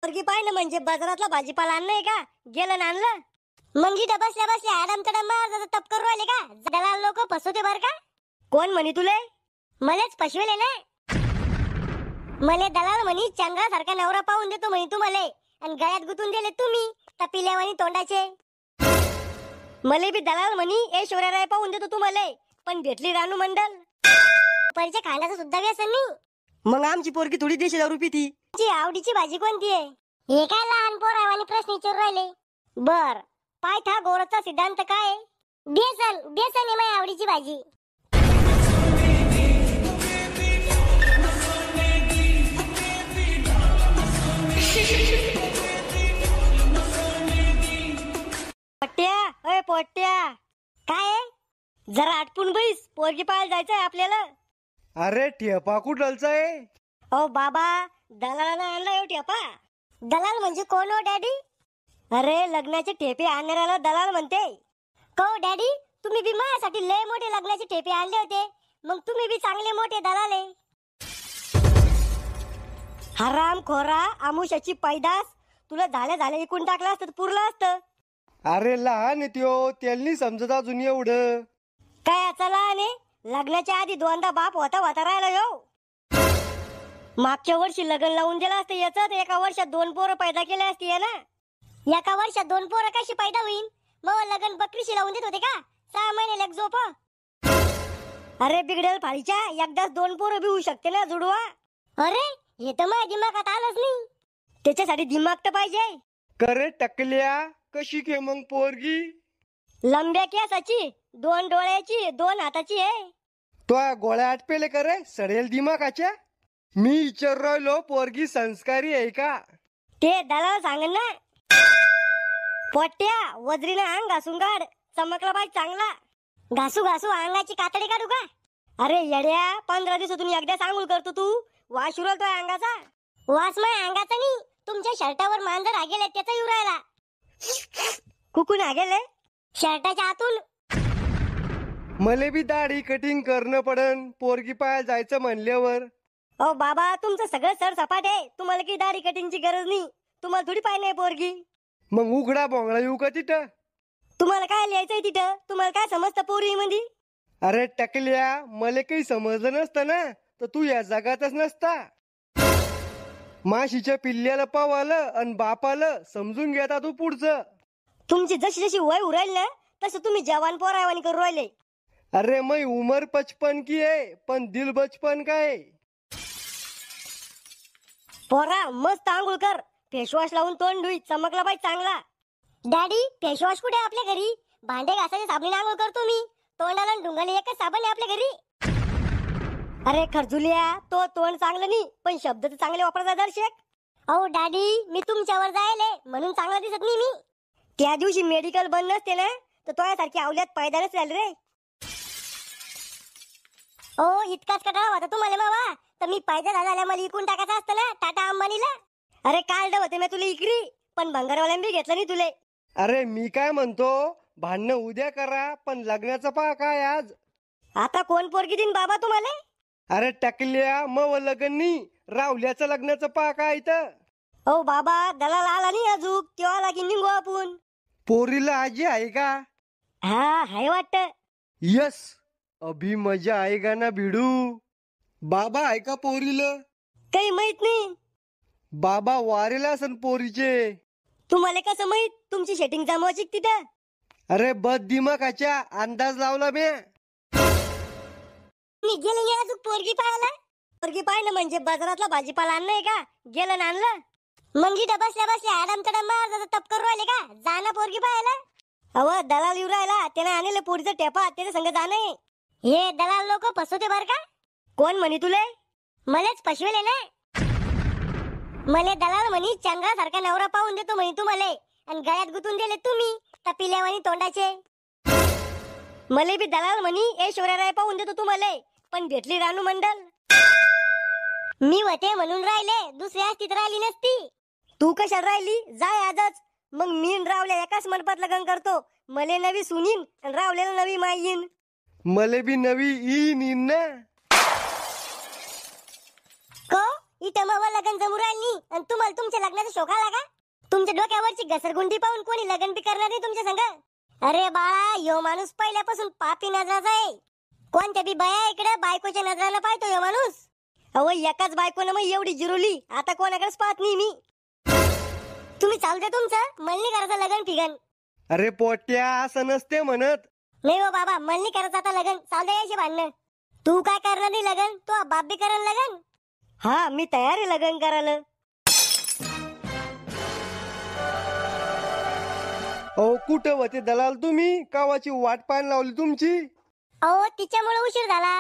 पोरगी पाहिलं म्हणजे बाजारातला भाजीपाला आणलंय का? गेलं ना आणलं. मग इथं बसल्या बसल्या आडम तडम मार तप करू राहिले का? दलाल लोक फसवते बर का? कोण म्हणी तुले? मलेच फसवेले ना. मले दलाल म्हणी चंद्रासारखा नवरा पाहून देतो म्हणी तुम्हाला आणि गळ्यात गुतून दिले तुम्ही तपिल्यावानी तोंडाचे. मले बी दलाल म्हणी ऐश्वर्या राय पाहून देतो तुम्हाला, पण भेटली रानू मंडल. परिचय खाण्याचं सुद्धा व्यसन नाही. मग आमची पोरगी थोडी देशी दारू पिती. तुझी आवडीची भाजी कोणती आहे? हे काय लहान पोरावानी प्रश्न विचारू राहिले. बर पायथा गोरचा सिद्धांत काय? बेसन. बेसन आहे माझी आवडीची भाजी. पोट्या अय पोट्या, काय जरा आटपून बैस, पोरगी पाहायला जायचंय आपल्याला. अरे ठेपा कुठलचा आहे? ओ बाबा, दलालानं आणला ठेपा. दलाल म्हणजे कोण हो डॅडी? अरे लग्नाचे ठेपे आणणाऱ्याला दलाल म्हणते. को डॅडी, तुम्ही बी माझ्यासाठी लय मोठे लग्नाचे ठेपे आणले होते, मग तुम्ही बी चांगले मोठे दलाल आहे. हराम खोरा, आमुष्याची पैदास, तुला झाल्या इकून टाकलं असतं पुरलं असतं. अरे लहान त्यो, त्यांनी समजत अजून एवढं काय चला आणि लग्नाच्या आधी दोनदा बाप होता राहिला यो. मागच्या वर्षी लग्न लावून दिलं असतं याच, एका वर्षात 2 पोरं पैदा केले असते ना. एका वर्षात 2 पोरं कशी पैदा होईल? मग लग्न बकरीशी लावून देत होते का? 6 महिने लेक झोप. अरे बिघडेल फाळीच्या, एकदाच 2 पोरं बी होऊ शकते ना जुडवा. अरे हे तर माझ्या दिमागात आलंच नाही. त्याच्यासाठी दिमाग तर पाहिजे. करे टकल्या, कशी के मग पोरगी? लंब्या केसाची, 2 डोळ्याची, 2 हाताची आहे. तो गोळ्या आटपेले करे सडेल दिमागाच्या. मी विचार राहिलो पोरगी संस्कारी आहे का? ते दलाल सांग ना. पोट्या, वजरीनं अंग घासून काढ, चमकला पाहिजे चांगला. घासू घासू अंगाची कातडी काढू का? अरे येड्या, 15 दिवसातून एकदा सांगूल करतो तू. वास उरलतोय अंगाचा. वास माझ्या अंगाचा नाही, तुमच्या शर्टावर मांजर आगेले त्याचा येऊ राहिला. कुकून आगेले? शर्टाच्या आतून. मले बी दाढी कटिंग करणं पडन पोरगी पाहायला जायचं म्हणल्यावर. ओ बाबा, तुमचं सगळं सर सपाट आहे, तुम्हाला काही दाढी कटिंगची गरज नाही. तुम्हाला थोडी पाहिजे पोरगी. मग उघडा बोंगळा येऊ का तिथं? तुम्हाला काय लिहायचंय तिथं? तुम्हाला काय समजतं पोरी मध्ये? अरे टकल्या, मले काही समजलं नसतं ना तर तू या जगातच नसता. माशीच्या पिल्ल्याला पावालं आणि बापाला समजून घेता तू पुढचं. तुमची जशी जशी वय उराईल ना तसं तुम्ही जवान पोरावानी करू राहिले. अरे मै उमर 55 की आहे, पण दिल बचपन काय. पोरा मस्त आंघोळ कर, फेसवॉश लावून तोंड धुई, चमकला पाहिजे चांगला. डॅडी, फेसवॉश कुठे आपल्या घरी? भांडे घासायचे साबणीने आंघोळ करतो मी. तोंडाला ढुंगाला एकच साबण आहे आपल्या घरी. अरे खरजुलिया, तो तोंड चांगलं नाही, पण शब्द तर चांगले वापरता दर्शक. अहो डॅडी, मी तुमच्यावर जायले म्हणून चांगला दिसत नाही मी. त्या दिवशी मेडिकल बंद नसते ना तर तोयासारखी आवल्यात पायदानच झाले रे. ओ इतकाच कटाळा होता तुम्हाला मावा, तर मी पायदा झाला मला इकून टाकायचं असतं ना टाटा अंबानीला. अरे काल होते मी तुला इकरी, पण भंगारवाल्यान बी घेतलं नाही तुले. अरे मी काय म्हणतो, भांडणं उद्या करा, पण लग्नाचं पहा काय आज. आता कोण पोरगी देईन बाबा तुम्हाला? अरे टकल्या, मग लग्न नाही, रावल्याचं लग्नाचं पहा काय इथं. ओ बाबा, दलाल आला नाही अजून, तेव्हा लागेल निघू आपण. पोरीला आजी आहे का? हा हाय वाटत. यस, अभी मजा आएगा ना भिडू. बाबा आहे का पोरीला? काही माहित नाही. बाबा वारेला असन पोरीचे. तुम्हाला कसं माहित? तुमची सेटिंग जमवायची तिथं. अरे बद दिमागाच्या, अंदाज लावला मी. मी गेले नाही अजून पोरगी पाहायला. पोरगी पाहिलं म्हणजे बाजारातला भाजीपाला आणलंय का? गेलं ना आणलं. मग इथं बसल्या बसल्या आडम तडम मार तप करू राहिले का? जाना पोरगी पाहायला. अव दलाल येऊ राहिला, त्याने आणलेलं पोरीचं टेपा, त्याच्या संग जाणं. हे दलाल लोक फसवते बर का? कोण म्हणी तुले? मलेच फसवेले ना. मले दलाल म्हणी चंद्रासारखा नवरा पाहून देतो म्हणी तुम्हाला आणि गळ्यात गुतून दिले तुम्ही तपिल्यावानी तोंडाचे. मले बी दलाल म्हणी ऐश्वर्या राय पाहून देतो तुम्हाला, पण भेटली रानू मंडल. मी होते म्हणून राहिले, दुसरी असती तर राहिली नसती. तू कशाला राहिली? जाय आजच. मग मी रावल्या एकाच मंडपात लग्न करतो. मले नवी सुनीन आणि रावल्याला नवी माईन. मले बी नवी ईन ना. को इथं मग लग्न जमू राहिली आणि तुम्हाला तुमच्या लग्नाचा शोक आला का? तुमच्या डोक्यावरची घसरगुंडी पाहून कोणी लग्न बी करणार नाही तुमच्या संग. अरे बाळा, यो माणूस पहिल्यापासून पापी नजराचा आहे. कोणत्या बी बाया इकडे बायकोच्या नजरानं पाहतो यो माणूस. अहो, एकाच बायकोनं मग एवढी जिरवली, आता कोणाकडेच पाहत नाही मी. तुम्ही चालू द्या तुमचं, मला नाही करायचं लग्न फिगन. अरे पोट्या, असं नसते म्हणत. नाही हो बाबा, मला नाही करायचं आता लग्न. चालू द्या यायचे भांडणं. तू काय करणार नाही लग्न? तू बाप बी करणार लग्न? हा, मी तयार आहे लग्न करायला. अहो, कुठं होते दलाल तुम्ही? कावाची वाट पाहायला लावली तुमची. अहो, तिच्यामुळे उशीर झाला.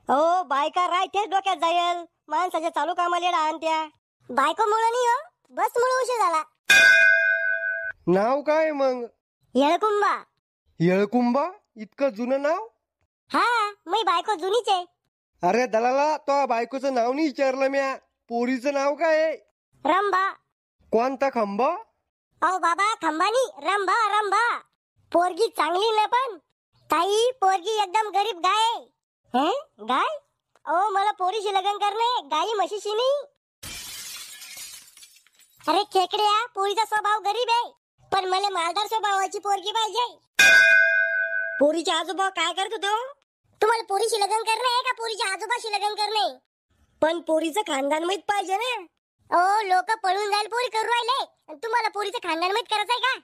अहो, बायका राहतेच डोक्यात जायल, माणसाच्या चालू कामाला आणत्या. बायको मुळे नाही हो, बस मुळे उशीर झाला. नाव काय मग? येळकुंबा. येळकुंबा? इतकं जुनं नाव? हा, मी बायको जुनीच आहे. अरे दलाला, तो बायकोचं नाव नाही विचारलं म्या. पोरीचं नाव काय आहे? रंभा. कोणता खंबा? अहो बाबा, खंबानी, रंभा रंभा. पोरगी चांगली ना पण ताई, पोरगी एकदम गरीब गाय. हे गाय? अहो, मला पोरीशी लग्न करणे, गाई म्हशीशी नाही. अरे खेकड्या, पोरीचा स्वभाव गरीब आहे, पण मला मालदार स्वभावाची पोरगी पाहिजे. पोरीचे आजोबा काय करत होते? तुम्हाला पोरीशी लग्न करणे आहे का पोरीच्या आजोबाशी लग्न करणे? पण पोरीचं खानदान माहित पाहिजे ना. ओ, लोक पळून जाईल पोरी करू राहिले, आणि तुम्हाला पोरीचं खानदान माहित करायचंय का?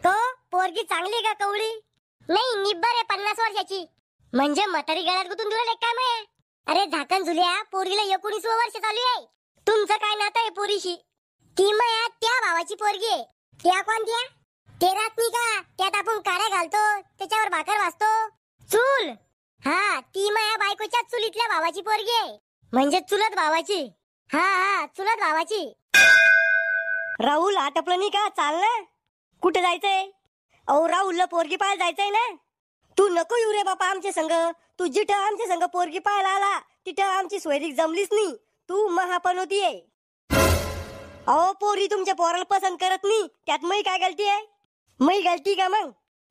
तो पोरगी चांगली का कवळी? नाही, निब्बर आहे 50 वर्षाची. म्हणजे म्हातारी गळ्यात गुतून दिलं काम आहे. अरे झाकण झुल्या, पोरीला 19 वर्ष चालू आहे. तुमचं काय नातं आहे पोरीशी? ती माया त्या भावाची पोरगी आहे. त्या कोणत्या? ते राहत का त्यात आपण काड्या घालतो, त्याच्यावर भाकर वाजतो, चूल. हा, ती माया बायकोच्या चुलीतल्या भावाची पोरगी आहे. म्हणजे चुलत भावाची. हा हा, चुलत भावाची. राहुल, आटपलं नाही का? चाल ना. कुठे जायचंय? अहो, राहुलला पोरगी पाहायला जायचंय ना. तू नको येऊ रे बापा आमच्या संग. तू जिथं आमच्या संग पोरगी पाहायला आला तिथं आमची सोयरीक जमलीच नाही. तू महापनोती आहे. अहो, पोरी तुमच्या पोराला पसंत करत नाही, त्यात मै काय गलती आहे? मै गलती का मग?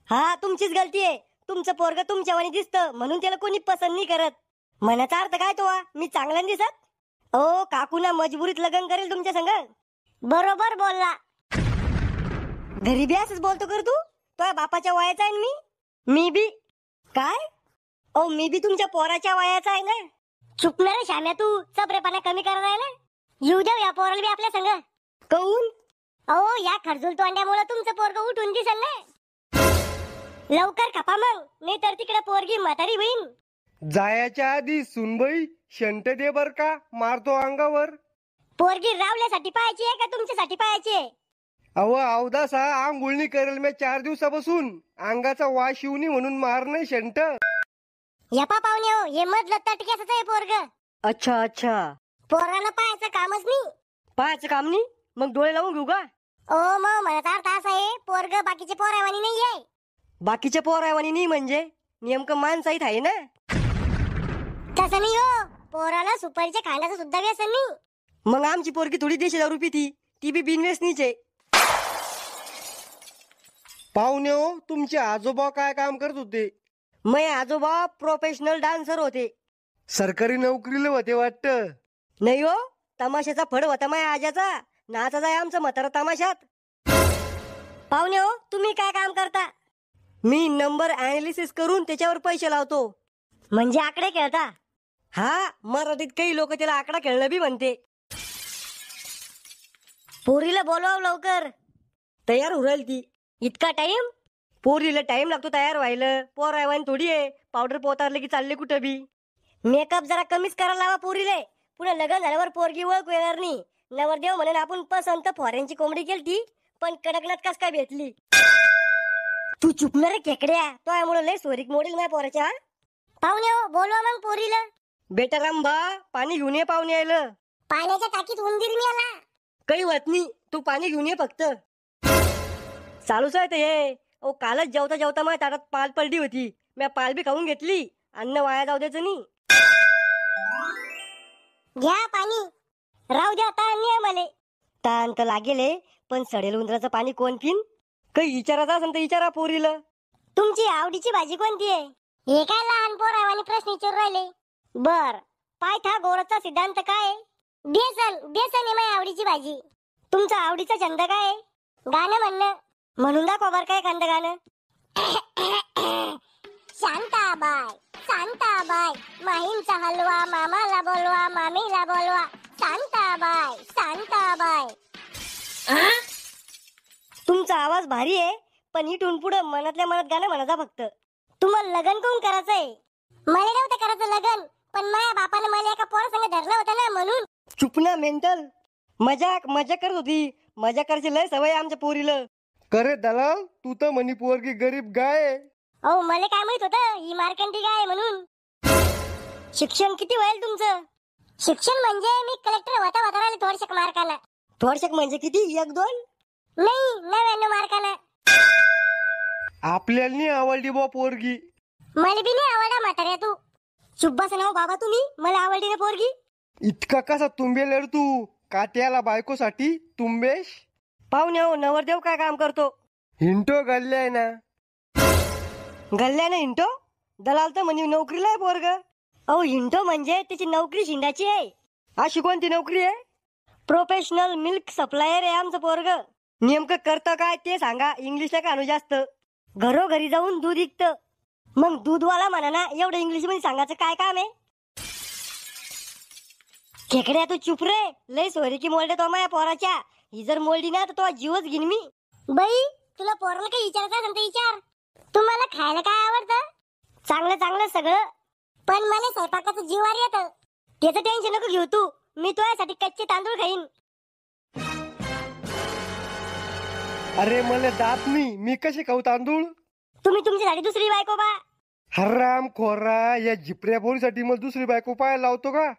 हा, तुमचीच गलती आहे. तुमचं पोरग तुमच्या वाणी दिसतं म्हणून त्याला कोणी पसंत नाही करत. मनाचा अर्थ काय तो? मी चांगला नाही दिसत? ओ, काकूना मजबुरीत लग्न करेल तुमच्या संग. बरोबर बोलला. घरी बी असंच बोलतो कर तू? तो बापाच्या वयाचा आहे मी. मी बी काय? ओ, मी बी तुमच्या पोराच्या वयाचा आहे ना. चुकणार शाम्या, तू चपरेपणा कमी करत आहे ना. येऊ द्या या पोराला बी आपल्या संग. कहून? अहो, या खरजूल तोंड्यामुळे तुमचं पोरग उठून दिसल ना. लवकर खपा मग, नाही तर तिकडे पोरगी म्हातारी होईन. जायाच्या आधी सुनबाई शंट दे बर का, मारतो अंगावर. पोरगी रावल्यासाठी पाहायची आहे का तुमच्यासाठी पाहायची आहे? अव अवदासा आंघोळणी करेल मी 4 दिवसापासून. अंगाचा वास येऊनी म्हणून मार नाही शंट. यपा पाहुणे हो, हे मधलं तटक्याच आहे पोरग. अच्छा अच्छा. पोराला पाहायचं कामच नाही. पाहायचं काम नाही मग डोळे लावून घेऊ का? ओ, मग म्हणत अर्थ असा आहे, पोरग बाकीचे पोरावानी नाही आहे. बाकीचे पोरावानी नाही म्हणजे नेमकं माणसाईत आहे ना. तसं नाही हो, पोराला सुपारीच्या खांडाचं सुद्धा व्यसन नाही. मग आमची पोरगी थोडी देशी दारू पिती, ती बी बिनव्यसनीचे. पाहुणे हो, तुमचे आजोबा काय काम करत होते? मै आजोबा प्रोफेशनल डान्सर होते. सरकारी नोकरीला होते वाटतं. नाही हो, तमाशाचा फड होता माय आजाचा. नाचाचा आहे आमचा म्हातारा तमाशात. पाहुणे हो, तुम्ही काय काम करता? मी नंबर अनालिसिस करून त्याच्यावर पैसे लावतो. म्हणजे आकडे खेळता? हा, मराठीत काही लोक त्याला आकडा खेळणं बी म्हणते. पोरीला बोलवाव लवकर. तयार होईल ती. इतका टाइम? पोरीला टाइम लागतो तयार व्हायला. पोर आहे थोडी आहे, पावडर पोतारले की चालले कुठं बी. मेकअप जरा कमीच करायला लावा पोरीले. पुढे लग्न झाल्यावर पोरगी ओळख येणार नाही. नवरदेव म्हणून आपण पसंत फॉरेनची कोंबडी केली, पण कडकनाथ कस काय भेटली. तू चुकणार रे खेकड्या, तो यामुळे लय सोरीक मोडील माझ्या पोराच्या. पाहुणे हो, बोलवा मग पोरीला. बेटा रामबा, पाणी घेऊन ये पाहुणे यायला. पाण्याच्या टाकीत उंदीर मी आला. काही होत नाही, तू पाणी घेऊन ये फक्त. चालूच आहे ते हे. ओ, कालच जेवता जेवता माझ्या ताटात पाल पडली होती. मी पाल बी खाऊन घेतली. अन्न वाया जाऊ द्यायचं नाही. घ्या पाणी. राहू द्या, ताण नाही आम्हाला. ताण तर लागेल, पण सडेल उंदराचं पाणी कोण पिन? काही विचारायचं असेल तर विचारा पोरीला. तुमची आवडीची भाजी कोणती आहे? हे काय लहान पोर आहे आणि प्रश्न विचारू राहिले. बर, पायथागोरसचा सिद्धांत काय आहे? बेसन बेसन आहे माझ्या आवडीची भाजी. तुमचा आवडीचा छंद काय आहे? गाणं म्हणणं. म्हणून दाखवा बरं काय एखादं गाणं. शांताबाई शांताबाई माहींचा हलवा मामाला बोलवा मामीला बोलवा शांताबाई शांताबाई. तुमचा आवाज भारी आहे, पण इथून पुढे मनातल्या मनात गाणं म्हणायचा फक्त. तुम्हाला लग्न कोण करायचंय? मला नव्हतं करायचं लग्न, पण माझ्या बापाने मला एका पोरासंग धरलं होतं ना म्हणून. चुप ना मेंटल. मजाक मजा करत होती. मजा करायची लय सवय आहे आमच्या पोरीला. करे दलाल, तू तर म्हणी पोरगी गरीब गाय आहे. अहो मला काय माहित होतं ही मार्कंडी गाय आहे म्हणून. शिक्षण किती होईल तुमचं? शिक्षण म्हणजे मी कलेक्टर होता राहिले थोडशे मार्काला. थोडशक म्हणजे किती? 1-2? नाही 99 मार्काला. आपल्याला नाही आवडली बा पोरगी. मला बी नाही आवडा म्हाताऱ्या तू. चुप बसा ना हो बाबा तुम्ही. मला आवडली ना पोरगी. इतका कसा तुंबेल रे तू? काट्याला बायकोसाठी तुंबेश? पाहुणे हो, नवरदेव काय काम करतो? हिंटो गल्ल्याय ना. गल्ल्याने हिंटो? दलाल तर म्हणजे नोकरीला आहे पोरग. अहो हिंटो म्हणजे त्याची नोकरी शिंदाची आहे. अशी कोणती नोकरी आहे? प्रोफेशनल मिल्क सप्लायर आहे आमचं पोरग. नेमकं करतं काय ते सांगा. इंग्लिशला का आणू जास्त. घरोघरी जाऊन दूध विकतं. मग दूधवाला म्हणा ना, एवढं इंग्लिश मध्ये सांगायचं काय काम आहे? खेकड्या तू चुप रे. लय सोरी की मोल्डे तो माझ्या पोराच्या. ही जर मोलडी ना तर तो जीवच घेईन मी. बाई तुला पोराला काही विचारायचं असेल तर विचार. तुम्हाला खायला काय आवडतं? चांगलं चांगलं सगळं. पण मला स्वयंपाकाचं जीवार येतं. त्याचं टेन्शन नको घेऊ तू. मी तुझ्यासाठी कच्चे तांदूळ खाईन. अरे मला दात नाही, मी कसे खाऊ तांदूळ? तुम्ही तुमच्यासाठी दुसरी बायको बा. हराम खोरा, या झिपऱ्या पोरीसाठी मला दुसरी बायको पाहायला लावतो का?